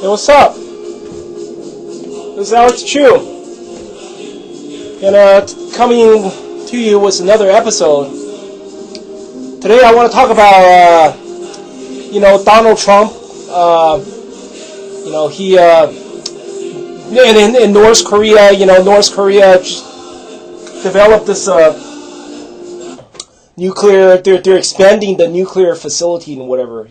Hey, what's up? This is Alex Chu, and coming to you with another episode. Today I want to talk about, Donald Trump. He in North Korea. North Korea developed this nuclear. They're expanding the nuclear facility and whatever.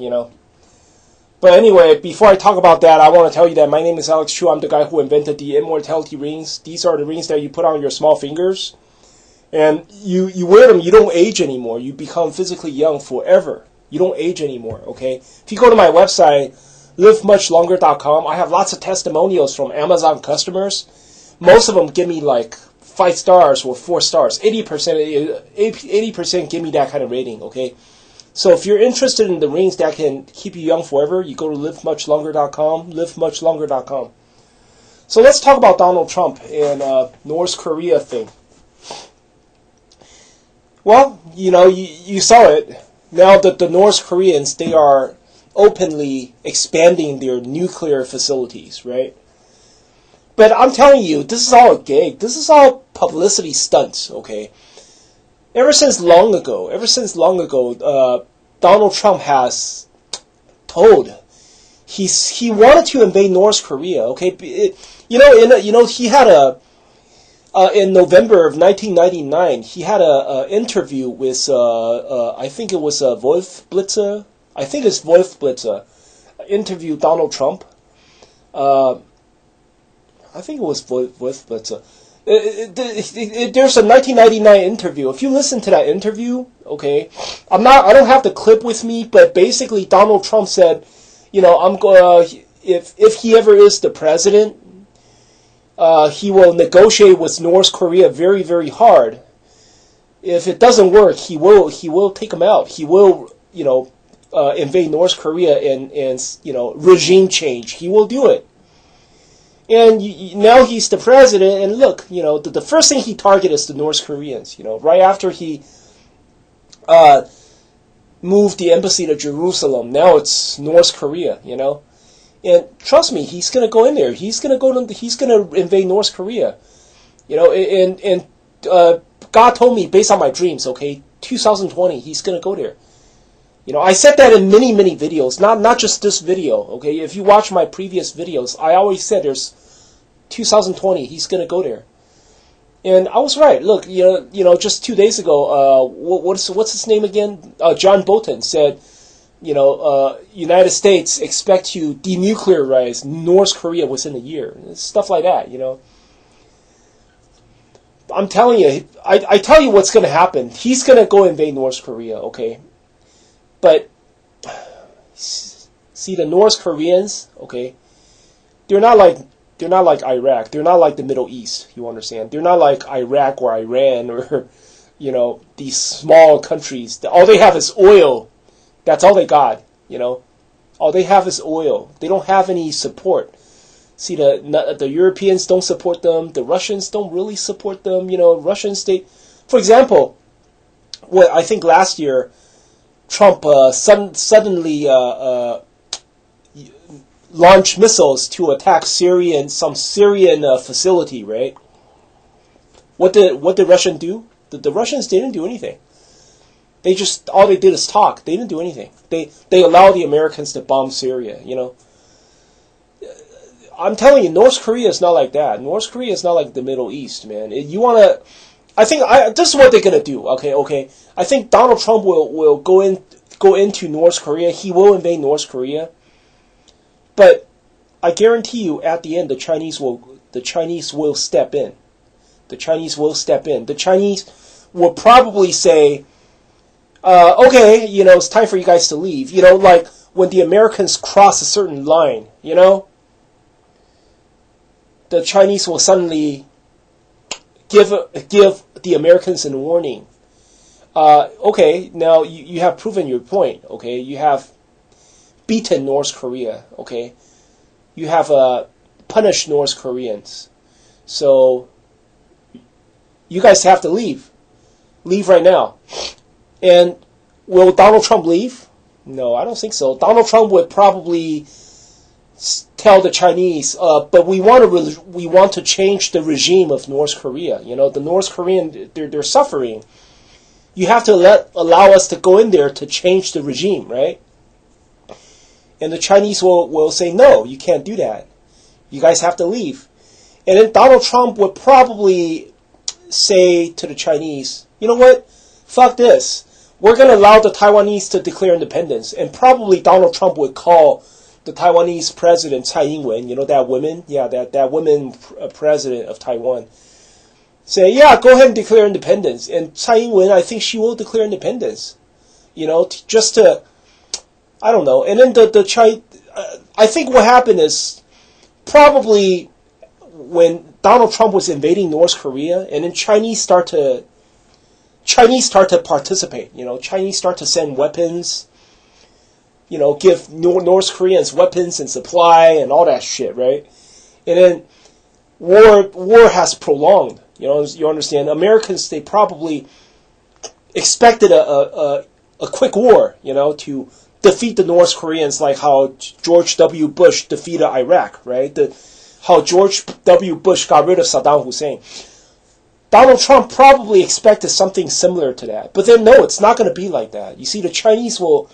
But anyway, before I talk about that, I want to tell you that my name is Alex Chu. I'm the guy who invented the immortality rings. These are the rings that you put on your small fingers. And you wear them, you don't age anymore. You become physically young forever. You don't age anymore, okay? If you go to my website, livemuchlonger.com, I have lots of testimonials from Amazon customers. Most of them give me like 5 stars or 4 stars. 80% give me that kind of rating, okay? So if you're interested in the rings that can keep you young forever, you go to livemuchlonger.com, livemuchlonger.com. So let's talk about Donald Trump and North Korea thing. Well, you saw it. Now that the North Koreans, they are openly expanding their nuclear facilities, right? But I'm telling you, this is all a gag. This is all publicity stunts, okay? Ever since long ago, Donald Trump has told he wanted to invade North Korea. Okay, he had in November of 1999, he had a interview with I think it was Wolf Blitzer. I think it's Wolf Blitzer interviewed Donald Trump. I think it was Wolf Blitzer. There's a 1999 interview. If you listen to that interview, okay, I don't have the clip with me, but basically Donald Trump said, if he ever is the president, he will negotiate with North Korea very, very hard. If it doesn't work, he will take them out. He will, invade North Korea and regime change. He will do it. And now he's the president, and look, the first thing he targeted is the North Koreans. Right after he moved the embassy to Jerusalem, now it's North Korea. And trust me, he's gonna go in there. He's gonna invade North Korea. And God told me based on my dreams. Okay, 2020, he's gonna go there. I said that in many, many videos, not just this video, okay? If you watch my previous videos, I always said there's 2020, he's going to go there. And I was right. Look, just 2 days ago, what's his name again? John Bolton said, United States expect to denuclearize North Korea within a year. Stuff like that, I'm telling you, I tell you what's going to happen. He's going to go invade North Korea, okay? But, see, the North Koreans, okay, they're not like Iraq. They're not like the Middle East, you understand? They're not like Iraq or Iran or, these small countries. All they have is oil. That's all they got, All they have is oil. They don't have any support. See, the Europeans don't support them. The Russians don't really support them. Russians, for example, I think last year, Trump suddenly launched missiles to attack some Syrian facility, right? What did Russia do? The Russians didn't do anything. All they did is talk. They didn't do anything. They allowed the Americans to bomb Syria. I'm telling you, North Korea is not like that. North Korea is not like the Middle East, man. This is what they're gonna do. Okay. I think Donald Trump will go into North Korea. He will invade North Korea. But I guarantee you, at the end, the Chinese will step in. The Chinese will step in. The Chinese will probably say, okay, it's time for you guys to leave. Like when the Americans cross a certain line, the Chinese will suddenly give the Americans a warning. Okay, now you have proven your point. Okay, you have beaten North Korea. Okay, you have punished North Koreans. So you guys have to leave. Leave right now. And will Donald Trump leave? No, I don't think so. Donald Trump would probably tell the Chinese, but we want to change the regime of North Korea. You know, the North Korean, they're suffering. You have to allow us to go in there to change the regime, right? And the Chinese will say, no, you can't do that. You guys have to leave. And then Donald Trump would probably say to the Chinese, you know what? Fuck this. We're going to allow the Taiwanese to declare independence. And probably Donald Trump would call the Taiwanese president, Tsai Ing-wen, you know, that woman? Yeah, that woman president of Taiwan. Say, yeah, go ahead and declare independence. And Tsai Ing-wen, I think she will declare independence. You know, just to, I don't know. And then I think what happened is probably when Donald Trump was invading North Korea, and then Chinese start to participate. You know, Chinese start to send weapons. You know, give North Koreans weapons and supply and all that shit, right? And then war has prolonged. You know, you understand? Americans, they probably expected a quick war, you know, to defeat the North Koreans, like how George W. Bush defeated Iraq, right? How George W. Bush got rid of Saddam Hussein. Donald Trump probably expected something similar to that. But then, no, it's not going to be like that. You see, the Chinese will...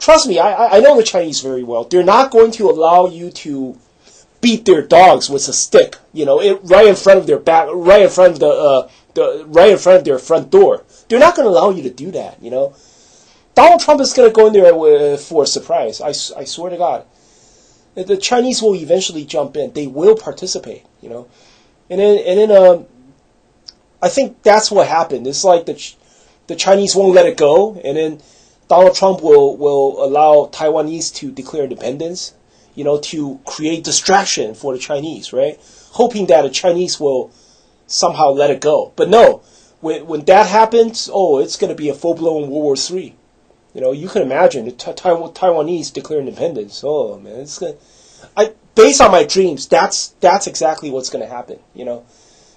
Trust me, I know the Chinese very well. They're not going to allow you to beat their dogs with a stick, you know, right in front of their back, right in front of their front door. They're not going to allow you to do that, you know. Donald Trump is going to go in there for a surprise. I swear to God. The Chinese will eventually jump in. They will participate, you know. And then I think that's what happened. It's like the Chinese won't let it go, and then Donald Trump will allow Taiwanese to declare independence, you know, to create distraction for the Chinese, right? Hoping that the Chinese will somehow let it go. But no, when that happens, it's going to be a full-blown World War III. You know, you can imagine the Taiwanese declare independence. Oh man, it's gonna. Based on my dreams, that's exactly what's going to happen. You know,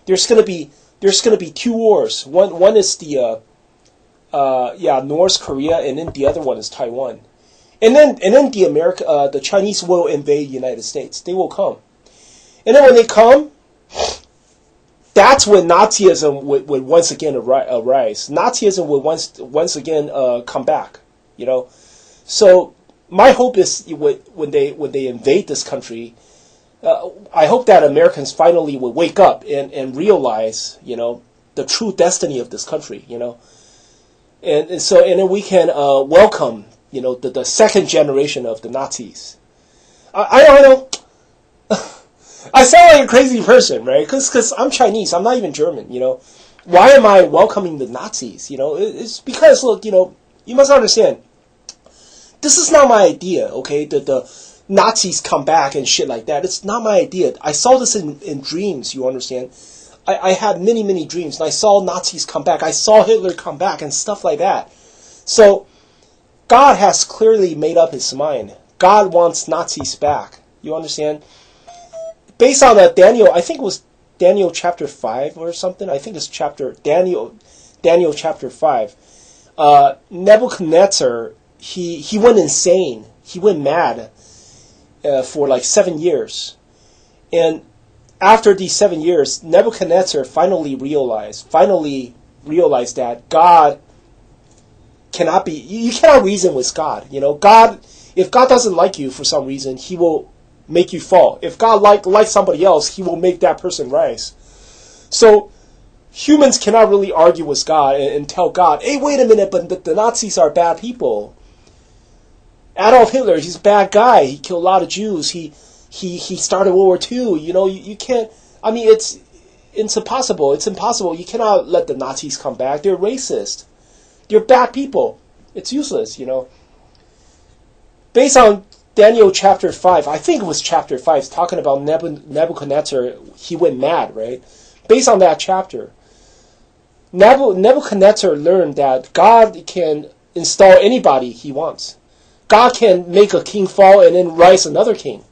there's going to be two wars. One is the North Korea, and then the other one is Taiwan. And then the Chinese will invade the United States. They will come. And then when they come, that's when Nazism would once again arise. Nazism would once again come back. You know, so my hope is when they invade this country, I hope that Americans finally will wake up and realize, you know, the true destiny of this country. You know, and then we can welcome, you know, the second generation of the Nazis. I don't know. I sound like a crazy person, right? Because I'm Chinese. I'm not even German, you know. Why am I welcoming the Nazis? You know, it's because, look, you know, you must understand, this is not my idea, okay? The Nazis come back and shit like that. It's not my idea. I saw this in dreams, you understand? I had many, many dreams, and I saw Nazis come back. I saw Hitler come back and stuff like that. So, God has clearly made up his mind. God wants Nazis back. You understand? Based on Daniel, I think it was Daniel chapter 5 or something. I think it's Daniel chapter 5. Nebuchadnezzar, he went insane. He went mad for like 7 years. And after these 7 years, Nebuchadnezzar finally realized that God cannot be, you cannot reason with God. You know, if God doesn't like you for some reason, he will make you fall. If God likes somebody else, he will make that person rise. So humans cannot really argue with God and tell God, hey, wait a minute, but the Nazis are bad people. Adolf Hitler, he's a bad guy. He killed a lot of Jews. He started World War II. You know, you can't, I mean, it's impossible. It's impossible. You cannot let the Nazis come back. They're racist. They're bad people. It's useless, you know. Based on Daniel chapter 5, I think it was chapter 5, it's talking about Nebuchadnezzar, he went mad, right? Based on that chapter, Nebuchadnezzar learned that God can install anybody he wants. God can make a king fall and then rise another king.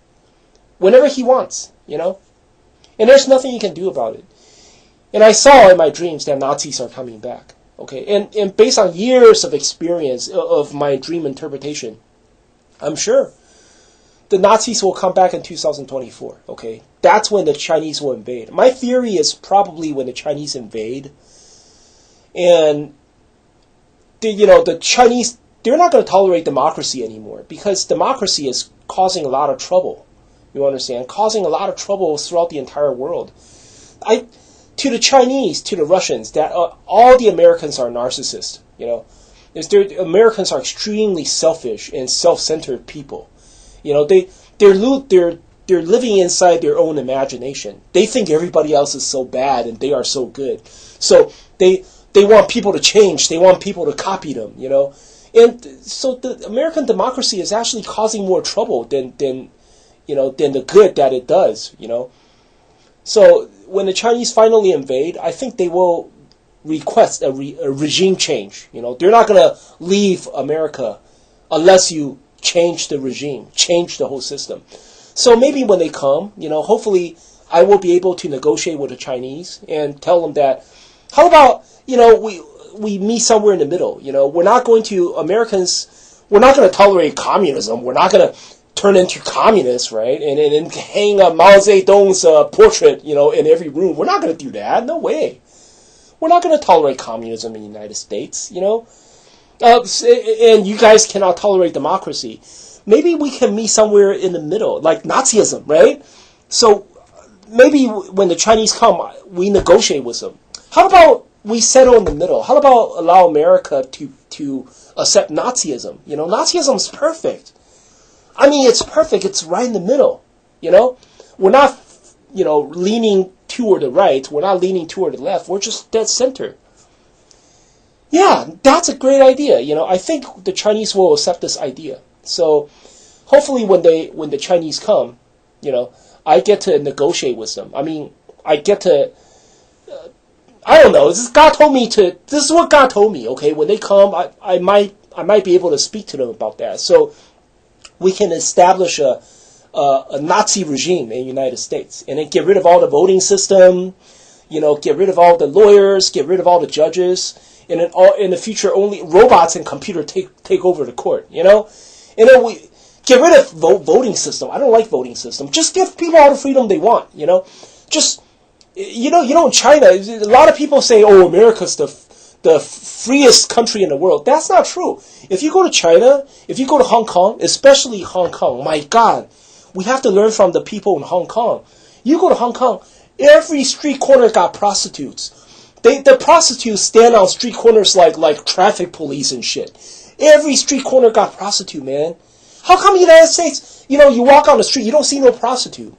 Whenever he wants, you know? And there's nothing you can do about it. And I saw in my dreams that Nazis are coming back. Okay? And based on years of experience of my dream interpretation, I'm sure the Nazis will come back in 2024. Okay, that's when the Chinese will invade. My theory is probably when the Chinese invade, and the Chinese, they're not going to tolerate democracy anymore, because democracy is causing a lot of trouble. You understand? Causing a lot of trouble throughout the entire world. To the Chinese, to the Russians, that all the Americans are narcissists. Americans are extremely selfish and self-centered people. They're living inside their own imagination. They think everybody else is so bad and they are so good. So they want people to change. They want people to copy them. And so the American democracy is actually causing more trouble than the good that it does. So when the Chinese finally invade, I think they will request a regime change. They're not going to leave America unless you change the regime, change the whole system. So maybe when they come, hopefully I will be able to negotiate with the Chinese and tell them that, how about, we meet somewhere in the middle. We're not going to tolerate communism. We're not going to turn into communists, right? And hang up Mao Zedong's portrait, in every room. We're not going to do that. No way. We're not going to tolerate communism in the United States, and you guys cannot tolerate democracy. Maybe we can meet somewhere in the middle, like Nazism, right? So maybe when the Chinese come, we negotiate with them. How about we settle in the middle? How about allow America to accept Nazism? Nazism is perfect. I mean, it's perfect. It's right in the middle. We're not, leaning toward the right. We're not leaning toward the left. We're just dead center. Yeah, that's a great idea. I think the Chinese will accept this idea. So hopefully when the Chinese come, I get to negotiate with them. I mean, I get to, I don't know. This is what God told me. Okay, when they come, I might be able to speak to them about that. So we can establish a Nazi regime in the United States, and then get rid of all the voting system, get rid of all the lawyers, get rid of all the judges, and then in the future only robots and computer take over the court, and then we get rid of voting system. I don't like voting system. Just give people all the freedom they want, Just in China, a lot of people say, "Oh, America's the freest country in the world." That's not true. If you go to China, if you go to Hong Kong, especially Hong Kong, my God, we have to learn from the people in Hong Kong. You go to Hong Kong, every street corner got prostitutes. The prostitutes stand on street corners like traffic police and shit. Every street corner got prostitute, man. How come the United States, you walk on the street, you don't see no prostitute?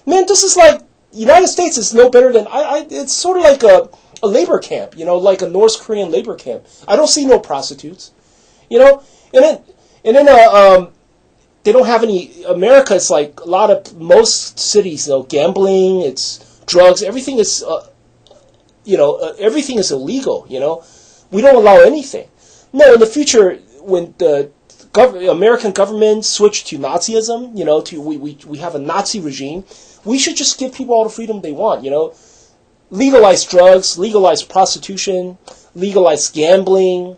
Man, this is like, United States is no better than, it's sort of like a labor camp, like a North Korean labor camp. I don't see no prostitutes, and then they don't have any. America is like most cities, gambling, it's drugs, everything is, everything is illegal. We don't allow anything. No, in the future, when the American government switched to Nazism, we have a Nazi regime, we should just give people all the freedom they want. Legalize drugs, legalize prostitution, legalize gambling.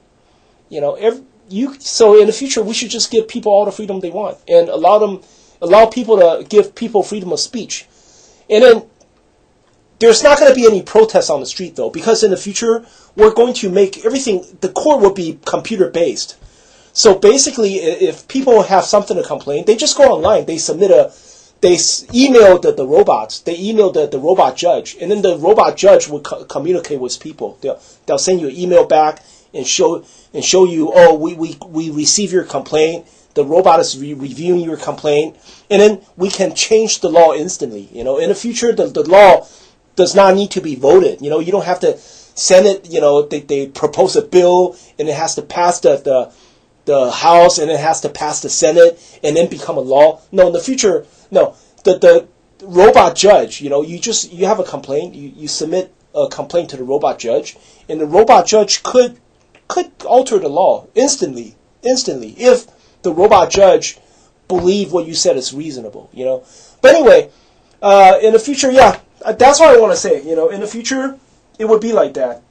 So in the future, we should just give people all the freedom they want and allow people to give people freedom of speech. And then there's not going to be any protests on the street, though, because in the future, we're going to make everything, the court will be computer-based. So basically, if people have something to complain, they just go online, they email the robots, they email the robot judge, and then the robot judge will communicate with people. They'll send you an email back and show you, oh, we receive your complaint, the robot is reviewing your complaint, and then we can change the law instantly. In the future, the law does not need to be voted. You don't have to send it, they propose a bill, and it has to pass the House, and it has to pass the Senate, and then become a law. No, in the future, no. The robot judge, you have a complaint, you submit a complaint to the robot judge, and the robot judge could alter the law instantly, if the robot judge believe what you said is reasonable, But anyway, in the future, yeah, that's what I want to say, in the future, it would be like that.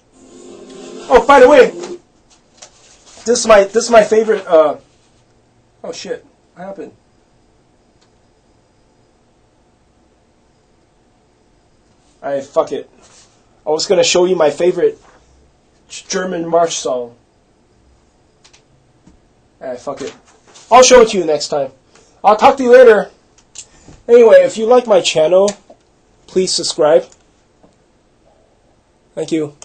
Oh, by the way, this is my favorite, oh shit, what happened? Alright, fuck it. I was gonna show you my favorite German march song. Alright, fuck it. I'll show it to you next time. I'll talk to you later. Anyway, if you like my channel, please subscribe. Thank you.